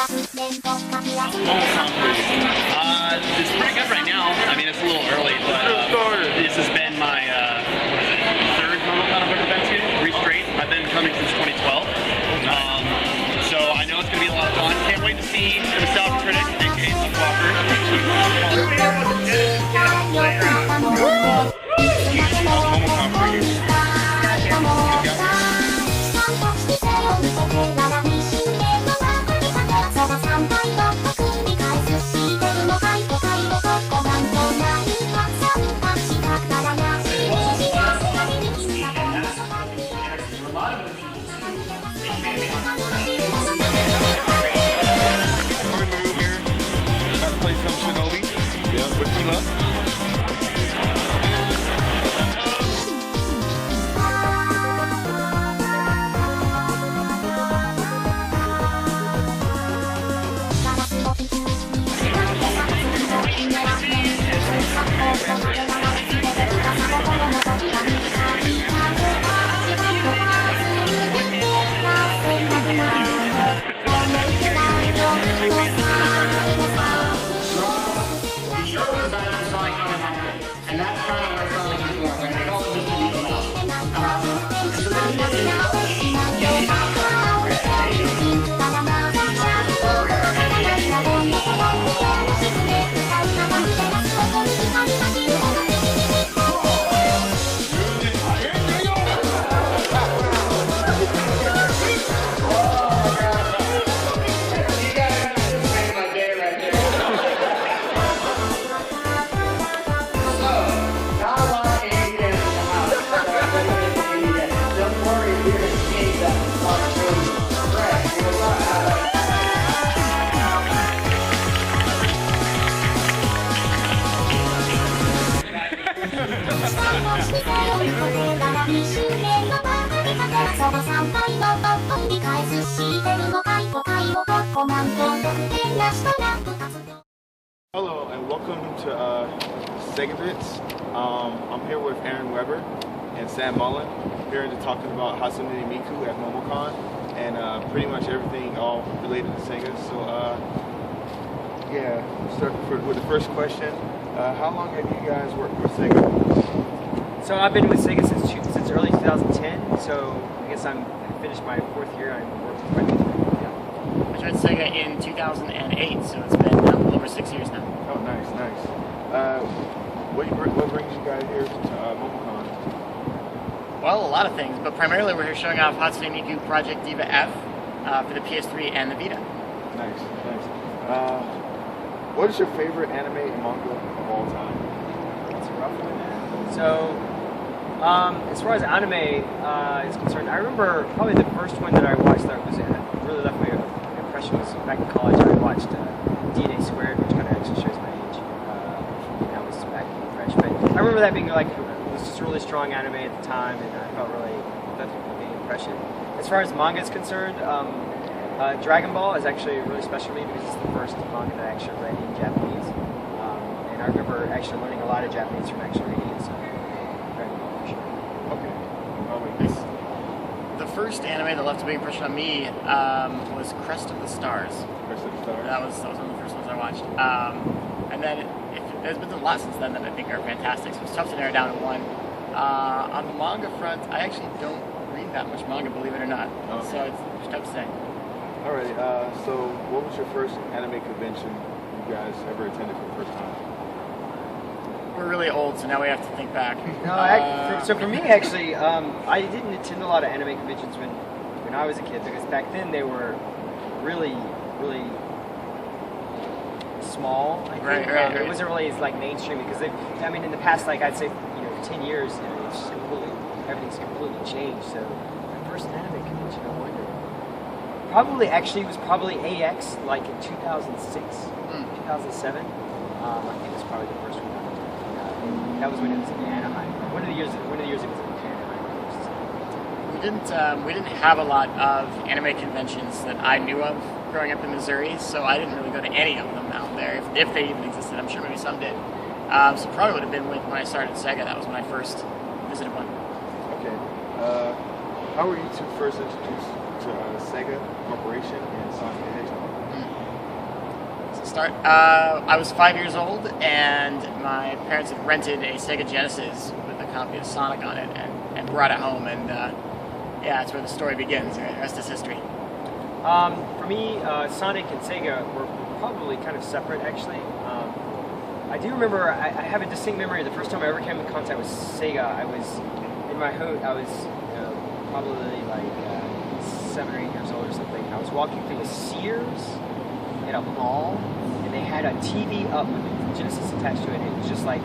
It's pretty good right now. I mean, it's a little early, but this has been my third MomoCon I've ever been to, 3 straight. I've been coming since 2012. So I know it's going to be a lot of fun. Can't wait to see the nostalgia critic, aka Walker. MomoCon for you. Hello and welcome to SEGAbits. I'm here with Aaron Weber and Sam Mullen, here to talking about Hatsune Miku at MomoCon and pretty much everything all related to Sega. So yeah, start with the first question. How long have you guys worked with Sega? So I've been with Sega since early 2010. So I guess I finished my 4th year. I'm working with I joined Sega in 2008, so it's been a little over 6 years now. Oh, nice. What brings you guys here to MomoCon? Well, a lot of things, but primarily we're here showing off Hatsune Miku Project Diva F for the PS3 and the Vita. Nice. What is your favorite anime and manga of all time? That's a rough one. So, as far as anime is concerned, I remember probably the first one that I watched that really left my impression was back in college. I watched DNA Squared, which kind of actually shows my age. That was back fresh, but I remember that being like it was just a really strong anime at the time, and I felt really left a big impression. As far as manga is concerned, Dragon Ball is actually really special to me because it's the first manga that I actually read in Japanese, and I remember actually learning a lot of Japanese from actually reading it. So Dragon Ball for sure. Okay. The first anime that left a big impression on me was Crest of the Stars. Crest of the Stars. That was one of the first ones I watched. And then there's been a lot since then that I think are fantastic, so it's tough to narrow down to one. On the manga front, I actually don't read that much manga, believe it or not. Okay. So it's tough to say. Alright, so what was your first anime convention you guys ever attended for the first time? We're really old, so now we have to think back. No, so for me, actually, I didn't attend a lot of anime conventions when I was a kid because back then they were really small. I think. Right. It wasn't really as like mainstream because in the past, like I'd say, 10 years, it's just everything's completely changed. So my first anime convention, I wonder. It was probably AX, like in 2006, 2007. I think it was probably the first one. That was when it was in Anaheim. One of the years it was in Anaheim. We didn't have a lot of anime conventions that I knew of growing up in Missouri, so I didn't really go to any of them out there, if they even existed. I'm sure maybe some did. So probably would have been when I started SEGA. That was when I first visited one. Okay. How were you two first introduced to SEGA Corporation and Sonic the Hedgehog? I was 5 years old, and my parents had rented a Sega Genesis with a copy of Sonic on it, and brought it home, and yeah, that's where the story begins. Right? The rest is history. For me, Sonic and Sega were probably kind of separate, actually. I do remember, I have a distinct memory of the first time I ever came in contact with Sega. I was in my home, I was probably like 7 or 8 years old or something. I was walking through a Sears at a mall, and they had a TV up with a Genesis attached to it. It was just like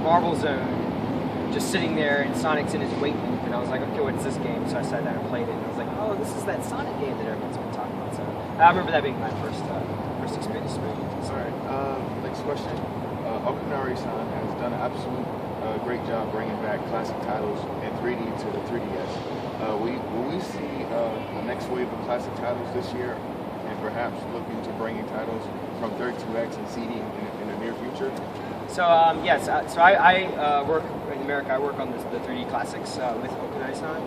Marble Zone, just sitting there, and Sonic's in his weight loop, and I was like, okay, what's this game? So I sat down and played it, and I was like, oh, this is that Sonic game that everyone's been talking about. So I remember that being my first experience. All right. Next question. Okunari-san has done an absolute great job bringing back classic titles in 3D to the 3DS. Will we see the next wave of classic titles this year, and perhaps looking to bringing titles from 32X and CD in the near future? So yes, so I work in America. I work on the 3D classics with Okunari-san.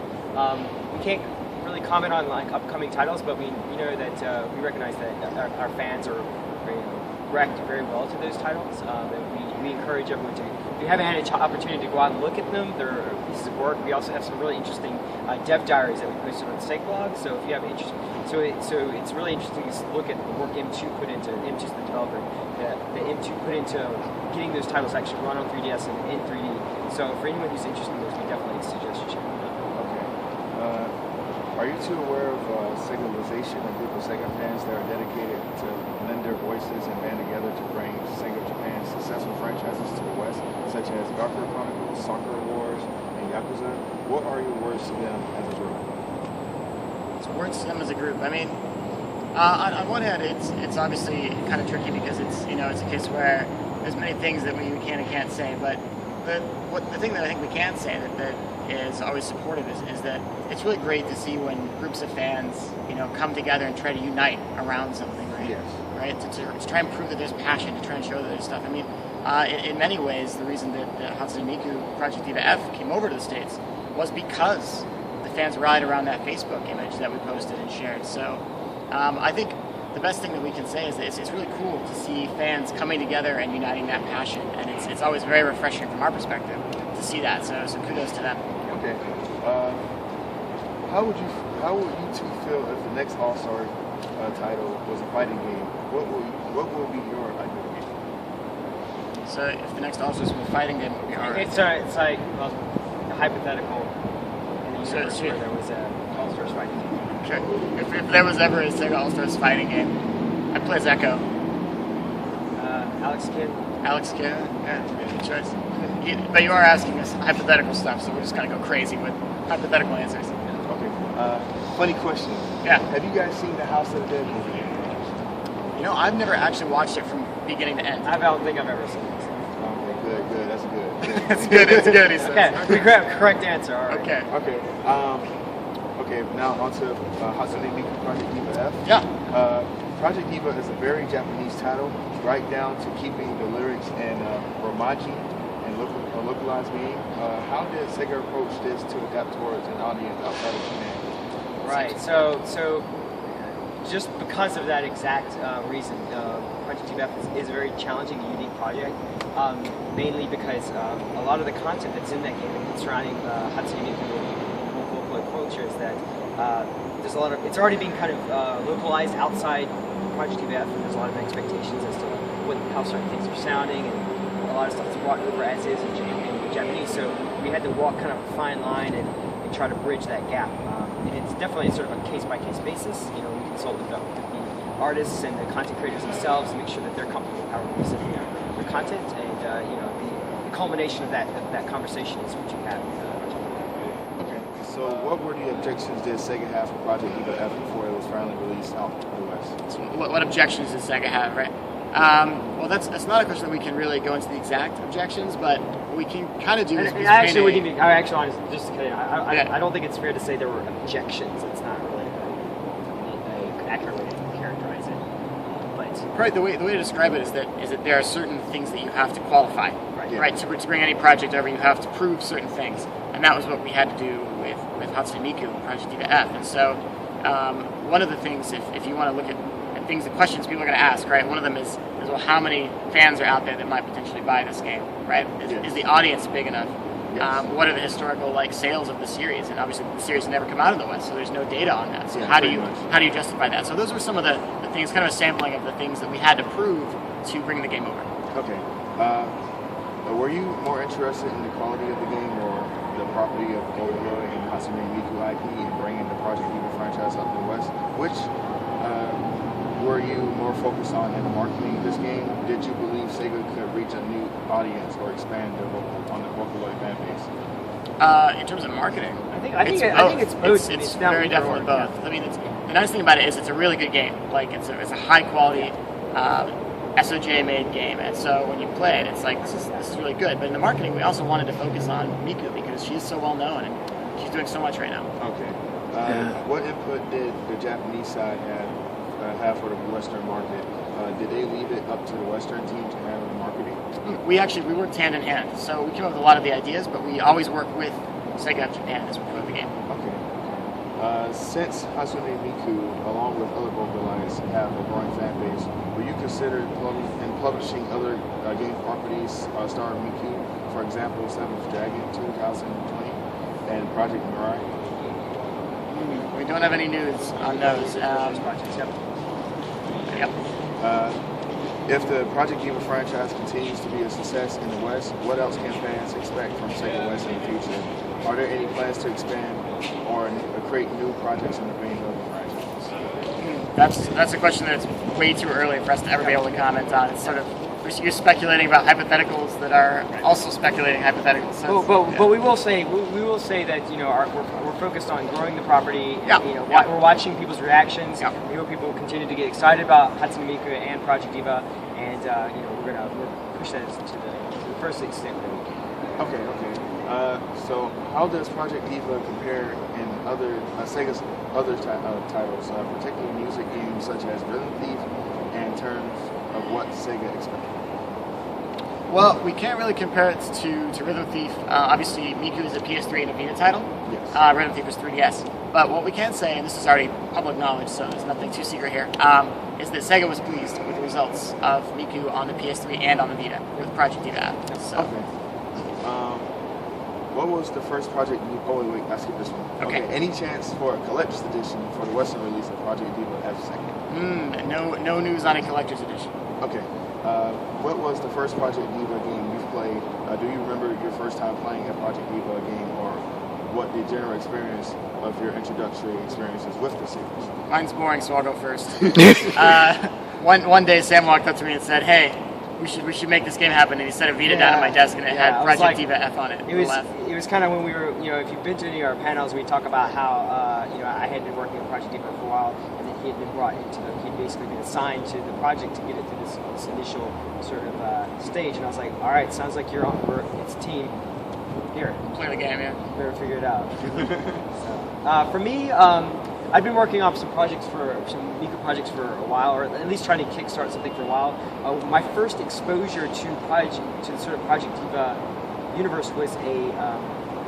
We can't really comment on like upcoming titles, but we know that we recognize that our fans are react very well to those titles, and we encourage everyone to. If you haven't had an opportunity to go out and look at them, they're pieces of work. We also have some really interesting dev diaries that we posted on the SEG blog. So if you have interest, so it's really interesting to look at the work M2 put into M2's the developer, the M2 put into getting those titles actually run on 3DS and in 3D. So for anyone who's interested in those, we definitely suggest you check them out. Okay. Are you two aware of SEGAization, a group of SEGA fans that are dedicated to lend their voices and band together to bring SEGA Japan's successful franchises to the West, such as Gakure Chronicles, Soccer Wars, and Yakuza? What are your words to them as a group? So words to them as a group. I mean, on one hand, it's obviously kind of tricky because it's a case where there's many things that we can and can't say, but the thing that I think we can say that is always supportive is that it's really great to see when groups of fans come together and try to unite around something, right? Yes. Right, to try and prove that there's passion, to try and show that there's stuff. I mean, in many ways, the reason that the Hatsune Miku Project Diva F came over to the States was because the fans rallied around that Facebook image that we posted and shared. So I think the best thing that we can say is that it's really cool to see fans coming together and uniting that passion, and it's always very refreshing from our perspective to see that. So kudos to them. Okay. How would you two feel if the next All-Star title was a fighting game? What will be your ideal game? So if the next All-Star was a fighting game, what would be our It's like a hypothetical in the universe where there was a All-Stars fighting game. Okay. If there was ever a SEGA All-Stars fighting game, I'd play as Echo. Alex Kidd. Alex Kidd? Yeah, good choice. But you are asking us hypothetical stuff, so we're just going to go crazy with hypothetical answers. Okay. Funny question. Yeah. Have you guys seen the House of the Dead movie? I've never actually watched it from beginning to end. I don't think I've ever seen this. Okay, good. That's good. It's good, it's good, he says. Okay, correct answer, all right. Okay. Okay, now on to Hatsune Miku Project Diva F. Yeah. Project Diva is a very Japanese title, right down to keeping the lyrics in Romaji and localized meaning. How did SEGA approach this to adapt towards an audience outside of Japan? Right, so just because of that exact reason, Project Diva F is a very challenging and unique project, mainly because a lot of the content that's in that game surrounding Hatsune Miku and local culture is that there's a lot of, it's already being kind of localized outside Project Diva F, and there's a lot of expectations as to how certain things are sounding, and a lot of stuff is brought over as is in Japanese, so we had to walk kind of a fine line and try to bridge that gap. And it's definitely sort of a case-by-case basis. We consult with the artists and the content creators themselves to make sure that they're comfortable with how we're presenting their content, and the culmination of that conversation is what you have. Okay, so what were the objections did SEGA have for Project Diva F before it was finally released out to the West? So what objections does SEGA have, right? Well, that's not a question that we can really go into the exact objections, but what we can kind of do is... I don't think it's fair to say there were objections. It's not really an accurate way to characterize it. But right, the way to describe it is that there are certain things that you have to qualify. Right. Right, to bring any project over, you have to prove certain things, and that was what we had to do with Hatsune Miku and Project Diva F. And so one of the things, if you want to look at things, the questions people are going to ask, right? One of them is well, how many fans are out there that might potentially buy this game, right? Is the audience big enough? Yes. What are the historical sales of the series? And obviously the series never come out of the West, so there's no data on that. So Yeah, how do pretty you justify that? So those were some of the things, kind of a sampling of the things that we had to prove to bring the game over. Okay. Were you more interested in the quality of the game or the property of Vocaloid and Hatsune Miku IP and bringing the Project Diva franchise up to the West? Which were you more focused on in the marketing of this game? Did you believe SEGA could reach a new audience or expand on the Vocaloid fan base? In terms of marketing, I think it's both. It's not very either definitely or, both. yeah. I mean, the nice thing about it is it's a really good game. Like it's a high quality SOJ made game, and so when you play it, it's like this is really good. But in the marketing, we also wanted to focus on Miku because she's so well known and she's doing so much right now. Okay. What input did the Japanese side have for the Western market? Did they leave it up to the Western team to handle the marketing? We worked hand in hand. So we came up with a lot of the ideas, but we always work with SEGA of Japan as we promote the game. Okay. Since Hatsune Miku, along with other vocalists, have a growing fan base, will you consider publishing other game properties starring Miku? For example, Seventh Dragon 2020 and Project Mirai? We don't have any news on those. Yep. If the Project Diva franchise continues to be a success in the West, what else can fans expect from SEGA West in the future? Are there any plans to expand or create new projects in the vein of the franchise? That's a question that's way too early for us to ever be able to comment on. It's sort of you're speculating about hypotheticals that are also speculating hypotheticals. So But we will say that we're focused on growing the property. Yeah. We're watching people's reactions. Yeah. We hope people continue to get excited about Hatsune Miku and Project Diva, and we'll push that to the first extent that we can. Okay. So how does Project Diva compare in SEGA's other titles, particularly music games such as Rhythm Thief, in terms of what SEGA expected? Well, we can't really compare it to Rhythm Thief. Obviously, Miku is a PS3 and a Vita title. Yes. Rhythm Thief is 3DS. But what we can say, and this is already public knowledge, so there's nothing too secret here, is that SEGA was pleased with the results of Miku on the PS3 and on the Vita with Project Diva. So. Okay. What was the first project you... Oh, wait, I skipped this one. Okay. Any chance for a collector's edition for the Western release of Project Diva F2nd? No news on a collector's edition. Okay. What was the first Project Diva game you've played? Do you remember your first time playing a Project Diva game, or what the general experience of your introductory experiences with the series? Mine's boring, so I'll go first. One day, Sam walked up to me and said, "Hey, we should make this game happen," and he set a Vita down on my desk, and it had Project Diva F on it. It was kind of when we were, if you've been to any of our panels, we talk about how, I had been working on Project Diva for a while, and then he had been brought into he'd basically been assigned to the project to get it to this initial sort of stage, and I was like, all right, sounds like you're on, it's a team. Here, play the game, yeah. Better figure it out. So, for me, I've been working on some Miku projects for a while, or at least trying to kickstart something for a while. My first exposure to the sort of Project Diva universe was a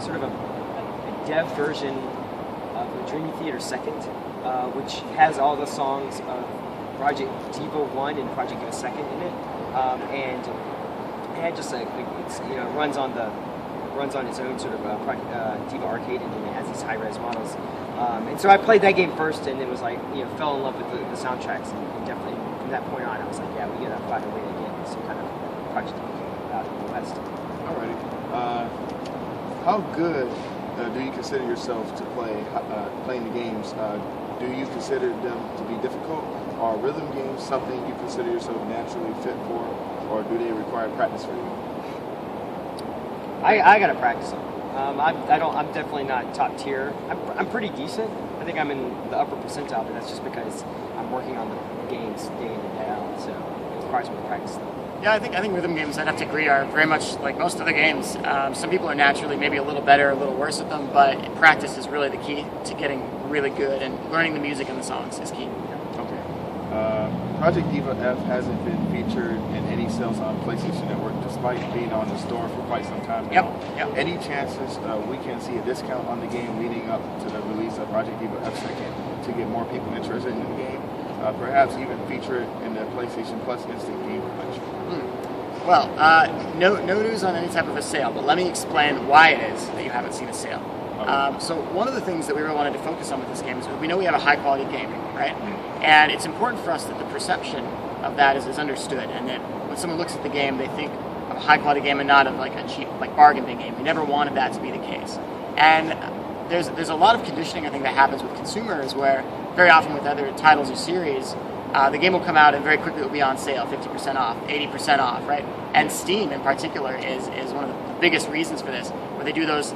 sort of a dev version of the Dreamy Theater 2nd, which has all the songs of Project Diva 1 and Project Diva 2nd in it, and it had just runs on its own sort of Diva arcade engine. It has these high-res models. And so I played that game first, and it was like, fell in love with the soundtracks, and definitely from that point on, I was like, yeah, we gotta find a way to get some kind of Project out in the West. Alrighty. How good do you consider yourself to playing the games? Do you consider them to be difficult? Are rhythm games something you consider yourself naturally fit for, or do they require practice for you? I gotta practice them. I'm definitely not top tier. I'm pretty decent. I think I'm in the upper percentile, but that's just because I'm working on the games day in and day out, so it requires me to practice them. Yeah, I think rhythm games, I'd have to agree, are very much like most other games. Some people are naturally maybe a little better, a little worse at them, but practice is really the key to getting really good, and learning the music and the songs is key. Okay. Project Diva F hasn't been featured in any sales on PlayStation Network despite being on the store for quite some time now. Yep. Any chances we can see a discount on the game leading up to the release of Project Diva F2nd to get more people interested in the game? Perhaps even feature it in the PlayStation Plus Instant Game Collection. Well, no news on any type of a sale, but let me explain why it is that you haven't seen a sale. So one of the things that we really wanted to focus on with this game is we know we have a high quality game, right? And it's important for us that the perception of that is understood, and that when someone looks at the game, they think of a high quality game and not of like a cheap, like bargain bin game. We never wanted that to be the case. And there's a lot of conditioning I think that happens with consumers where very often with other titles or series, the game will come out and very quickly it will be on sale, 50% off, 80% off, right? And Steam in particular is one of the biggest reasons for this, where they do those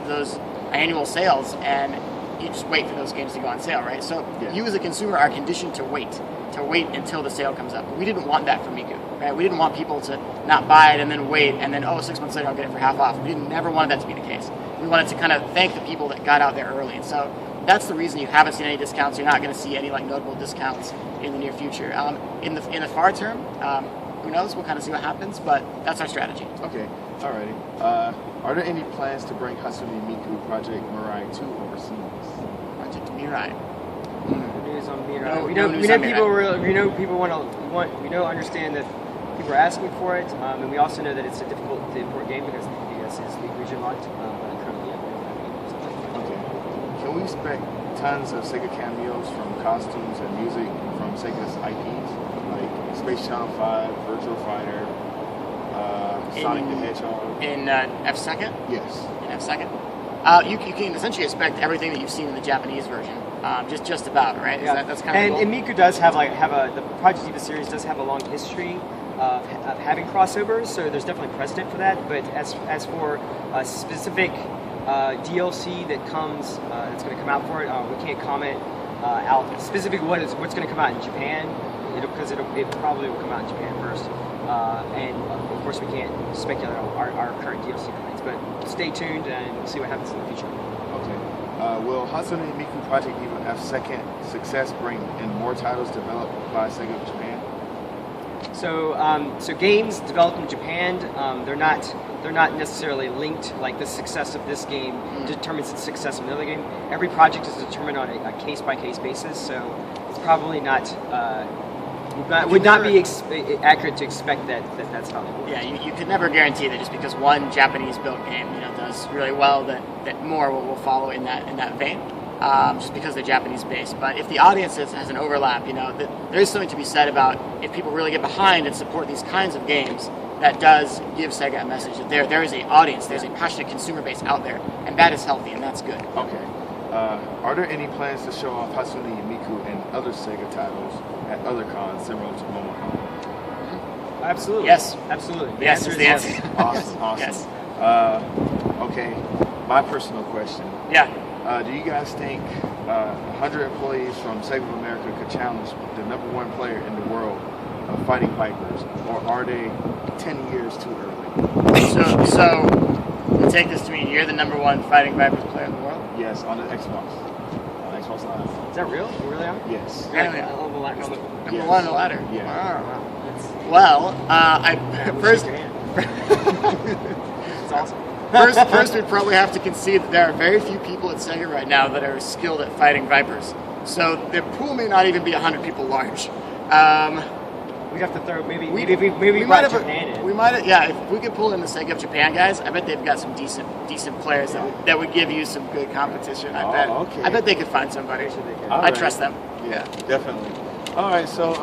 annual sales and you just wait for those games to go on sale, right? So you as a consumer are conditioned to wait until the sale comes up. But we didn't want that for Miku, right? We didn't want people to not buy it and then wait and then, 6 months later I'll get it for half off. We never wanted that to be the case. We wanted to kind of thank the people that got out there early. And so that's the reason you haven't seen any discounts. You're not going to see any like notable discounts in the near future. In the far term, who knows? We'll kind of see what happens, but that's our strategy. Okay, alrighty. Are there any plans to bring Hatsune Miku Project Mirai 2 overseas? Project Mirai. News on Mirai. No We know news on people. Mirai. We know people understand that people are asking for it, and we also know that it's a difficult to import game because the US is region locked. Currently, Okay. Can we expect tons of SEGA cameos from costumes and music from SEGA's IPs, like Space Channel 5, Virtual Fighter, Sonic the Hedgehog? In F2nd? Yes. In F2nd? You can essentially expect everything that you've seen in the Japanese version. Just about, right? That's kind of and, the goal? and Miku does have the Project Diva series does have a long history of having crossovers, so there's definitely precedent for that. But as for a specific DLC that comes that's going to come out for it, we can't comment out specifically what's going to come out in Japan, because it probably will come out in Japan first. And of course, we can't speculate on our current DLC plans, but stay tuned and we'll see what happens in the future. Okay. Will Hatsune Miku Project Diva F2nd success bring in more titles developed by SEGA of Japan? So games developed in Japan, they're not necessarily linked. Like the success of this game determines the success of another game. Every project is determined on a case-by-case basis, so it's probably would not be accurate to expect that's how they work. Yeah, you could never guarantee that just because one Japanese-built game, does really well, that more will follow in that vein. Just because they're Japanese-based. But if the audience has an overlap, there is something to be said about if people really get behind and support these kinds of games, that does give SEGA a message that there is an audience, there's a passionate consumer base out there, and that is healthy, and that's good. Okay. Are there any plans to show off Hatsune Miku and other SEGA titles at other cons similar to MomoCon? Absolutely. Yes. Absolutely. Yes is the answer. Awesome. Yes. Okay, my personal question. Yeah. Do you guys think 100 employees from SEGA of America could challenge the #1 player in the world of fighting Vipers, or are they 10 years too early? So you take this to mean you're the #1 fighting Vipers player in the world? Yes, on the Xbox. On Xbox Live. Is that real? You really are? Yes. Really? Number one on the ladder. Yeah. Wow. Well, first. It's awesome. First, we'd probably have to concede that there are very few people at SEGA right now that are skilled at fighting Vipers. So the pool may not even be 100 people large. We'd have to throw maybe we brought Japan in. We might have, yeah. If we could pull in the SEGA of Japan guys, I bet they've got some decent players that would give you some good competition. I bet. Okay. I bet they could find somebody. I trust them. Yeah, definitely. All right, so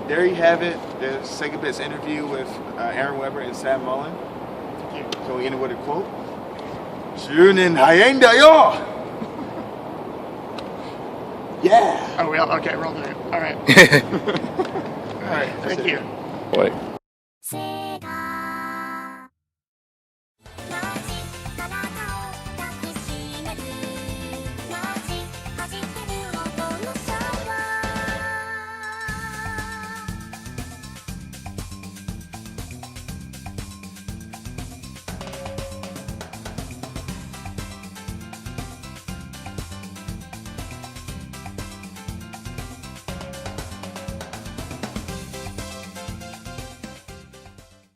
there you have it. The SEGAbits interview with Aaron Weber and Sam Mullen. Can we end it with a quote? 10年早いんだよ! Yeah! Oh, okay, we're all doing it. All right. All right, Thank you. Wait. SEGA